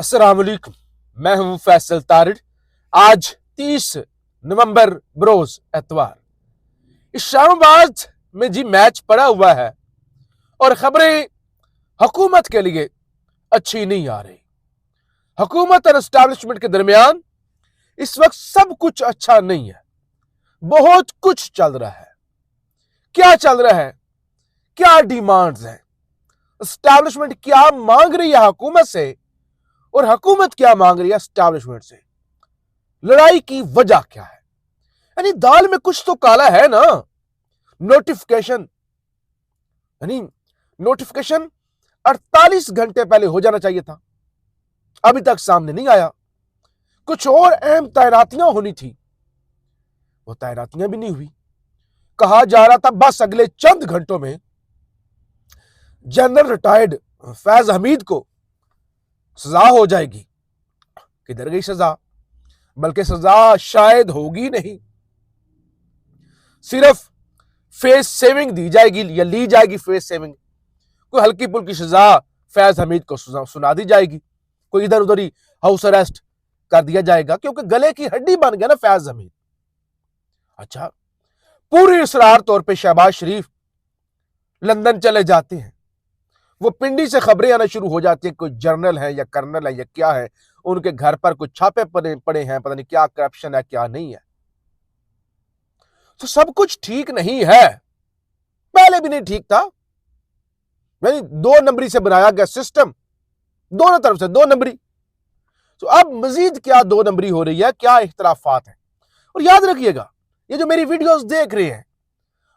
अस्सलाम वालेकुम। मैं हूं फैसल तारिड। आज 30 नवंबर बरोज एतवार इस्लामाबाद में जी मैच पड़ा हुआ है और खबरें हुकूमत के लिए अच्छी नहीं आ रही। हुकूमत और एस्टैब्लिशमेंट के दरमियान इस वक्त सब कुछ अच्छा नहीं है, बहुत कुछ चल रहा है। क्या चल रहा है, क्या डिमांड्स हैं, एस्टैब्लिशमेंट क्या मांग रही है हुकूमत से और हुकूमत क्या मांग रही है एस्टैब्लिशमेंट से, लड़ाई की वजह क्या है। यानी दाल में कुछ तो काला है ना। नोटिफिकेशन 48 घंटे पहले हो जाना चाहिए था, अभी तक सामने नहीं आया। कुछ और अहम तैनातियां होनी थी, वो तैनातियां भी नहीं हुई। कहा जा रहा था बस अगले चंद घंटों में जनरल रिटायर्ड फैज हमीद को सजा हो जाएगी। किधर गई सजा? बल्कि सजा शायद होगी नहीं, सिर्फ फेस सेविंग दी जाएगी या ली जाएगी। फेस सेविंग, कोई हल्की पुल्की सजा फैज हमीद को सुना दी जाएगी, कोई इधर उधर ही हाउस अरेस्ट कर दिया जाएगा, क्योंकि गले की हड्डी बन गया ना फैज हमीद। अच्छा, पूरी इसरार तौर पे शहबाज शरीफ लंदन चले जाते हैं, वो पिंडी से खबरें आना शुरू हो जाती है, कोई जर्नल है या कर्नल है या क्या है, उनके घर पर कुछ छापे पड़े हैं, पता नहीं क्या करप्शन है क्या नहीं है। तो सब कुछ ठीक नहीं है, पहले भी नहीं ठीक था। यानी 2 नंबरी से बनाया गया सिस्टम, दोनों तरफ से 2 नंबरी। तो अब मजीद क्या 2 नंबरी हो रही है, क्या इख्तलाफात है। और याद रखिएगा, ये जो मेरी वीडियोस देख रहे हैं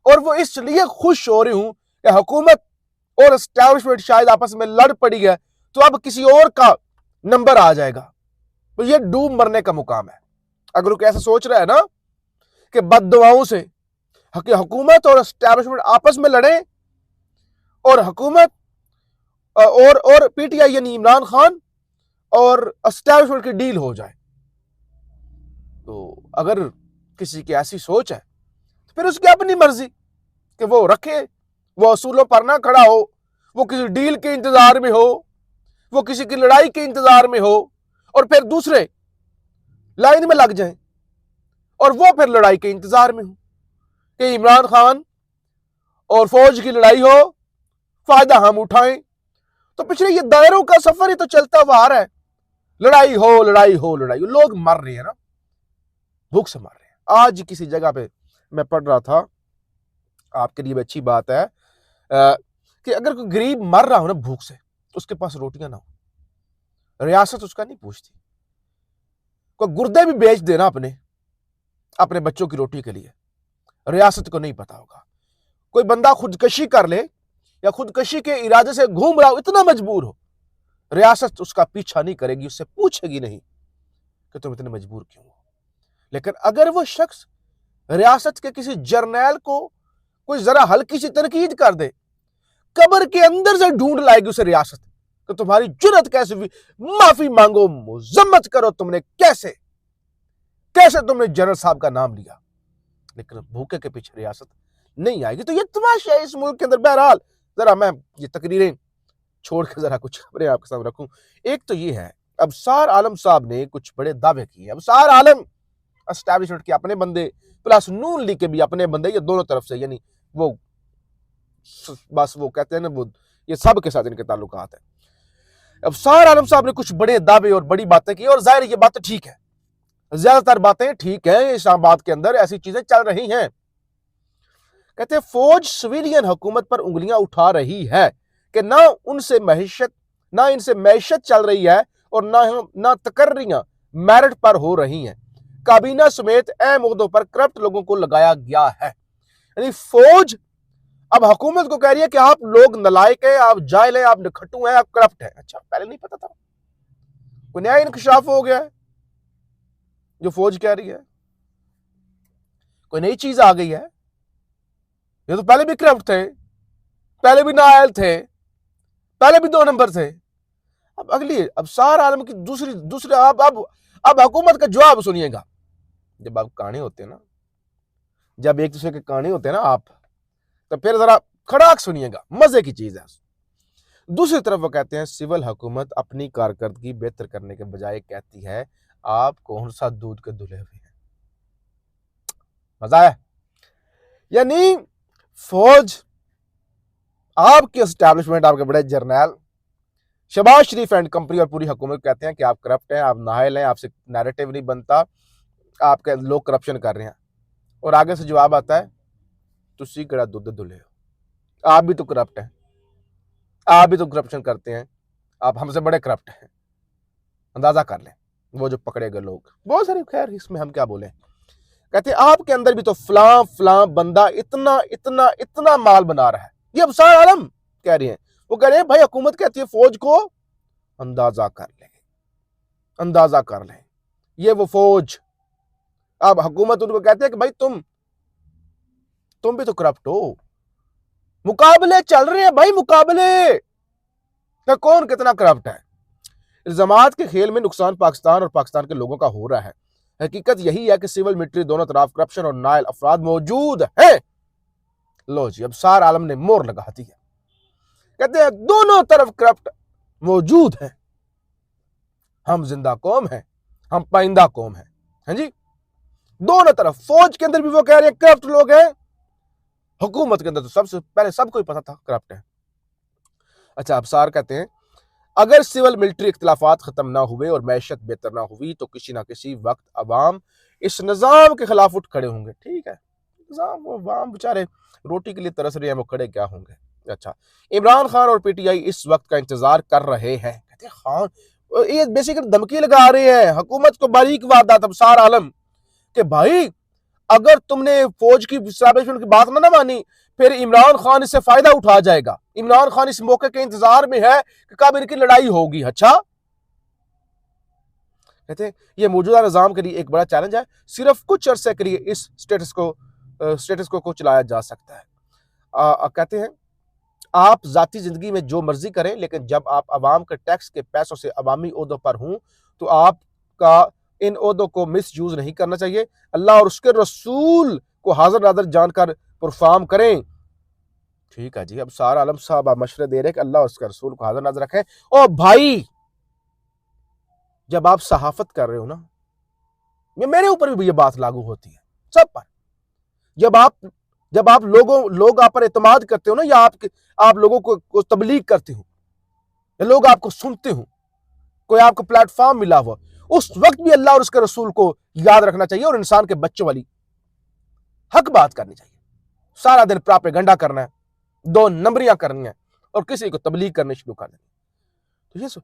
और वो इसलिए खुश हो रही हूं कि हुकूमत और एस्टैब्लिशमेंट शायद आपस में लड़ पड़ी है, तो अब किसी और का नंबर आ जाएगा, तो ये डूब मरने का मुकाम है। अगर वो कैसे सोच रहा है ना कि बददुआओं से हुकूमत और एस्टैब्लिशमेंट आपस में लड़े और हुकूमत और पीटीआई यानी इमरान खान और एस्टैब्लिशमेंट की डील हो जाए, तो अगर किसी की ऐसी सोच है तो फिर उसकी अपनी मर्जी कि वो रखे, वो असूलों पर ना खड़ा हो, वो किसी डील के इंतजार में हो, वो किसी की लड़ाई के इंतजार में हो और फिर दूसरे लाइन में लग जाएं और वो फिर लड़ाई के इंतजार में हो कि इमरान खान और फौज की लड़ाई हो, फायदा हम उठाएं। तो पिछले ये दायरों का सफर ही तो चलता हुआ आ रहा है, लड़ाई हो लड़ाई हो लड़ाई हो। लोग मर रहे हैं ना, भूख से मर रहे हैं। आज किसी जगह पे मैं पढ़ रहा था, आपके लिए अच्छी बात है कि अगर कोई गरीब मर रहा हो ना भूख से, उसके पास रोटियां ना हो, रियासत उसका नहीं पूछती। कोई गुर्दे भी बेच देना अपने बच्चों की रोटी के लिए, रियासत को नहीं पता होगा। कोई बंदा खुदकशी कर ले या खुदकशी के इरादे से घूम रहा हो, इतना मजबूर हो, रियासत उसका पीछा नहीं करेगी, उससे पूछेगी नहीं कि तुम इतने मजबूर क्यों हो। लेकिन अगर वो शख्स रियासत के किसी जर्नैल को कोई जरा हल्की सी तनकीद कर दे, कब्र के अंदर से ढूंढ लाएगी उसे रियासत कि तुम्हारी जुर्रत कैसे हुई, माफी मांगो, मुजम्मत करो, तुमने कैसे तुमने जनरल साहब का नाम लिया। लेकिन भूखे के पीछे रियासत नहीं आएगी। तो ये तमाशा है इस मुल्क के अंदर। बहरहाल जरा मैं ये तकरीरें छोड़ के जरा कुछ खबरें आपके सामने रखूं। एक तो ये है, अबसार आलम साहब ने कुछ बड़े दावे किए। अबसार आलम एस्टैब्लिशमेंट के अपने बंदे प्लस नून लीग के भी अपने बंदे, ये दोनों तरफ से, यानी वो बस वो कहते हैं ना, वो ये सब के साथ इनके ताल्लुकात है। अबसार आलम साहब ने कुछ बड़े दावे और बड़ी बातें की, और जाहिर ये बात ठीक है, ज्यादातर बातें ठीक है, इस्लामाबाद के अंदर ऐसी चीजें चल रही हैं। कहते हैं फौज सिविलियन हुकूमत पर उंगलियां उठा रही है कि ना इनसे मैशत चल रही है और ना तकर्रियां मेरिट पर हो रही हैं। काबीना समेत अहम ओहदों पर करप्ट लोगों को लगाया गया है। यानी फौज अब हुकूमत को कह रही है कि आप लोग नलायक हैं, आप जाहिल हैं, आप नखट्टू हैं, आप करप्ट हैं। अच्छा, पहले नहीं पता था? कोई नया इंकशाफ हो गया है जो फौज कह रही है? कोई नई चीज आ गई है? ये तो पहले भी करप्ट थे, पहले भी नाअहल थे, पहले भी 2 नंबर थे। अब अगली अबसार आलम की दूसरे अब हुकूमत का जवाब सुनिएगा। जब आप काने होते हैं ना, जब एक दूसरे के काने होते हैं ना आप, तो फिर जरा खड़ाक सुनिएगा, मजे की चीज है। दूसरी तरफ वो कहते हैं सिविल हुकूमत अपनी कारकर्दगी बेहतर करने के बजाय कहती है आप कौन सा दूध के धुले हुए हैं। मजा है। यानी फौज, आपके एस्टैब्लिशमेंट, आपके बड़े जर्नैल शहबाज शरीफ एंड कंपनी और पूरी हुकूमत कहते हैं कि आप करप्ट हैं, आप नाहल हैं, आपसे नैरेटिव नहीं बनता, आपके लोग करप्शन कर रहे हैं। और आगे से जवाब आता है तुसी कड़ा दुध धुले हो, आप भी तो करप्ट हैं, आप भी तो करप्शन करते हैं, आप हमसे बड़े करप्ट हैं। अंदाजा कर लें वो जो पकड़े गए लोग, बहुत सारे, खैर इसमें हम क्या बोले। कहते हैं आपके अंदर भी तो फलां फलां बंदा इतना इतना इतना माल बना रहा है। ये अफसार आलम कह रहे हैं, वो कह रहे हैं भाई हुकूमत कहती है फौज को अंदाजा कर लें, अंदाजा कर लें, ये वो फौज। अब हुकूमत उनको कहते हैं कि भाई तुम भी तो करप्ट हो। मुकाबले चल रहे हैं भाई, मुकाबले कि कौन कितना करप्ट है। इल्जामात के खेल में नुकसान पाकिस्तान और पाकिस्तान के लोगों का हो रहा है। हकीकत यही है कि सिविल मिलिट्री दोनों तरफ करप्शन और नायल अफराद मौजूद है। लो जी, अब सार आलम ने मोर लगा दी है, कहते हैं दोनों तरफ करप्ट मौजूद है। हम जिंदा कौम है, हम पाइंदा कौम है। हाँ जी, दोनों तरफ, फौज के अंदर भी वो कह रहे हैं करप्ट लोग हैं, हुकूमत के अंदर तो सबसे पहले सबको ही पता था करप्ट है। अच्छा, अब सार कहते हैं अगर सिविल मिलिट्री इख्तिलाफात खत्म ना हुए और मैशत बेहतर ना हुई तो किसी ना किसी वक्त अवाम इस निज़ाम के खिलाफ उठ खड़े होंगे। ठीक है, निज़ाम, वो अवाम बेचारे रोटी के लिए तरस रहे हैं, वो खड़े क्या होंगे। अच्छा, इमरान खान और पीटीआई इस वक्त का इंतजार कर रहे हैं। कहते हैं खान ये बेसिकली धमकी लगा रहे हैं हुकूमत को, बारीक वारदात अबसार आलम कि भाई अगर तुमने फौज की एस्टैब्लिशमेंट की बात ना मानी फिर इमरान खान इससे फायदा उठा जाएगा। इमरान खान इस मौके के इंतजार में है कि कब इनकी लड़ाई होगी। अच्छा, कहते हैं यह मौजूदा निजाम के लिए एक बड़ा चैलेंज है, सिर्फ कुछ अरसे के लिए इस स्टेटस को चलाया जा सकता है। कहते हैं आप जाती जिंदगी में जो मर्जी करें, लेकिन जब आप अवाम के टैक्स के पैसों से अवामी ओहदों पर हूं तो आपका इन ओहदों को मिस यूज नहीं करना चाहिए। अल्लाह और उसके रसूल को हाजिर नाजर जानकर परफॉर्म करें। ठीक है जी, अब सारा आलम साहब आप मशवरे दे रहे हैं कि अल्लाह और उसके रसूल को हाजिर नाजर रखें। और भाई जब आप सहाफत कर रहे हो ना, ये मेरे ऊपर भी ये बात लागू होती है सब पर। जब आप लोग आप पर एतमाद करते हो ना, या आप लोगों को तबलीग करते हो, या लोग आपको सुनते हो, कोई आपको प्लेटफॉर्म मिला हुआ, उस वक्त भी अल्लाह और उसके रसूल को याद रखना चाहिए और इंसान के बच्चों वाली हक बात करनी चाहिए। सारा दिन प्रोपेगेंडा करना है, 2 नंबरियां करनी है और किसी को तबलीग करनी शुरू कर देनी। तो ये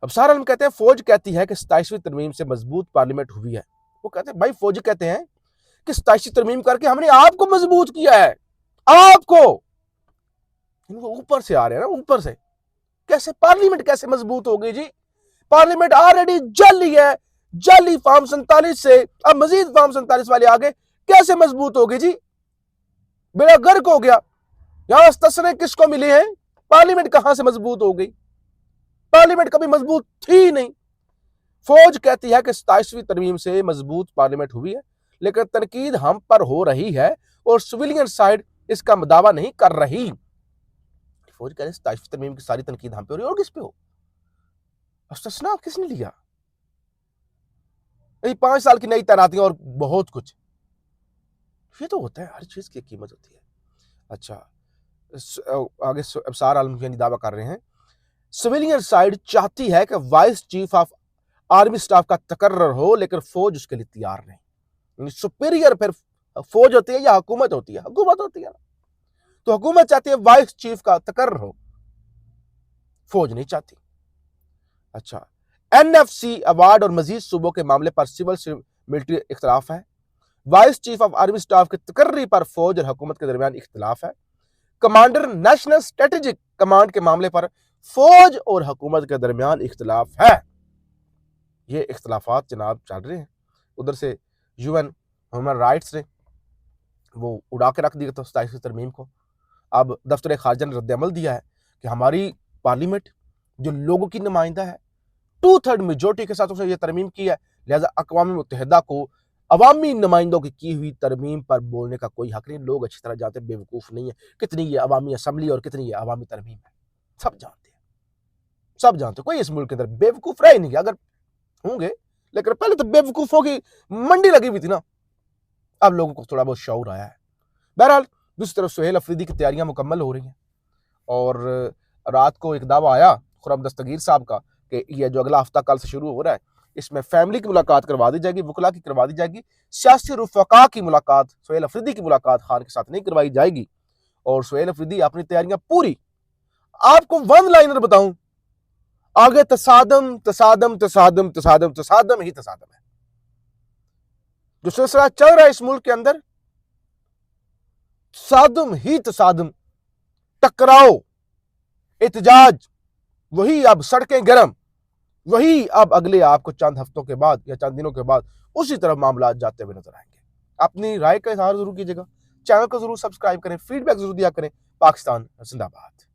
अब सारा आलम कहते हैं फौज कहती है कि 27वीं तरमीम से मजबूत पार्लियामेंट हुई है। वो कहते हैं भाई, फौज कहते हैं कि 27वीं तरमीम करके हमने आपको मजबूत किया है। आपको ऊपर से आ रहे हैं ना, ऊपर से कैसे पार्लियामेंट कैसे मजबूत हो गई जी? पार्लियामेंट ऑलरेडी जाली है, जाली फॉर्म 47 से अब मजीद फॉर्म 47 वाले आगे कैसे मजबूत हो गई जी? बेड़ा गर्क हो गया। यहां तस्वीरें किसको मिली हैं? पार्लियामेंट कहां से मजबूत हो गई? पार्लियामेंट कभी मजबूत थी नहीं। फौज कहती है कि 27वीं तरमीम से मजबूत पार्लियामेंट हुई है, लेकिन तनकीद हम पर हो रही है और सिविलियन साइड इसका दावा नहीं कर रही। फौज कह रही है 27वीं तरमीम की सारी तनकीद हम पे हो रही है, और किस पे हो? अस्तना किसने लिया? 5 साल की नई तैनातियां और बहुत कुछ, ये तो होता है, हर चीज की कीमत होती है। अच्छा, आगे अबसार आलम यानी दावा कर रहे हैं सिविलियन साइड चाहती है कि vice chief of army staff का तकर्रर हो, लेकिन फौज उसके लिए तैयार नहीं। सुपीरियर फिर फौज होती है या हुकूमत होती है? हुकूमत होती है। तो हुकूमत चाहती है वाइस चीफ का तकर्रर हो, फौज नहीं चाहती। अच्छा, एनएफसी अवार्ड और मजीद सूबों के मामले पर सिविल मिलिट्री इख्तलाफ है। Vice chief of army staff के तकर्री पर फौज और हुकूमत के दरमियान इख्तलाफ है। कमांडर नेशनल स्ट्रेटेजिक कमांड के मामले पर फौज और हुकूमत के दरमियान इख्तलाफ है। ये इख्तलाफात जनाब चल रहे हैं। उधर से यूएन ह्यूमन राइट्स ने वो उड़ा के रख दिया था 27वीं तरमीम को। अब दफ्तर खारजा ने रद्द-ए-अमल दिया है कि हमारी पार्लियामेंट जो लोगों की नुमाइंदा है, 2/3 मेजोरिटी के साथ उसने ये तरमीम की है, लिहाजा अक़वाम मुत्तहिदा को अवामी नुमाइंदों की हुई तरमीम पर बोलने का कोई हक नहीं। लोग अच्छी तरह जानते हैं, बेवकूफ़ नहीं है, कितनी ये अवामी असम्बली और कितनी ये अवामी तरमीम है, सब जानते हैं। सब जानते, कोई इस मुल्क के अंदर बेवकूफ रह ही नहीं गया, अगर होंगे, लेकिन पहले तो बेवकूफों की मंडी लगी हुई थी ना, अब लोगों को थोड़ा बहुत शौर आया है। बहरहाल दूसरी तरफ सुहेल अफरीदी की तैयारियां मुकम्मल हो रही हैं और रात को एक दावा आया खुर्रम दस्तगीर साहब का कि यह जो अगला हफ्ता कल से शुरू हो रहा है, इसमें फैमिली की मुलाकात करवा दी जाएगी, वकला की करवा दी जाएगी, सियासी रुफका की मुलाकात, सुहेल अफरीदी की मुलाकात खान के साथ नहीं करवाई जाएगी। और सुहेल अफरीदी अपनी तैयारियां पूरी, आपको वन लाइनर बताऊं, आगे तसादम तसादम तसादम तसादम तसादम ही तसादम है। जो सिलसिला चल रहा है इस मुल्क के अंदर, तसादम ही तसादम, टकराव, एहतजाज, वही अब सड़कें गर्म, वही अब अगले आपको चंद हफ्तों के बाद या चंद दिनों के बाद उसी तरफ मामला जाते हुए नजर आएंगे। अपनी राय का इजहार जरूर कीजिएगा, चैनल को जरूर सब्सक्राइब करें, फीडबैक जरूर दिया करें। पाकिस्तान जिंदाबाद।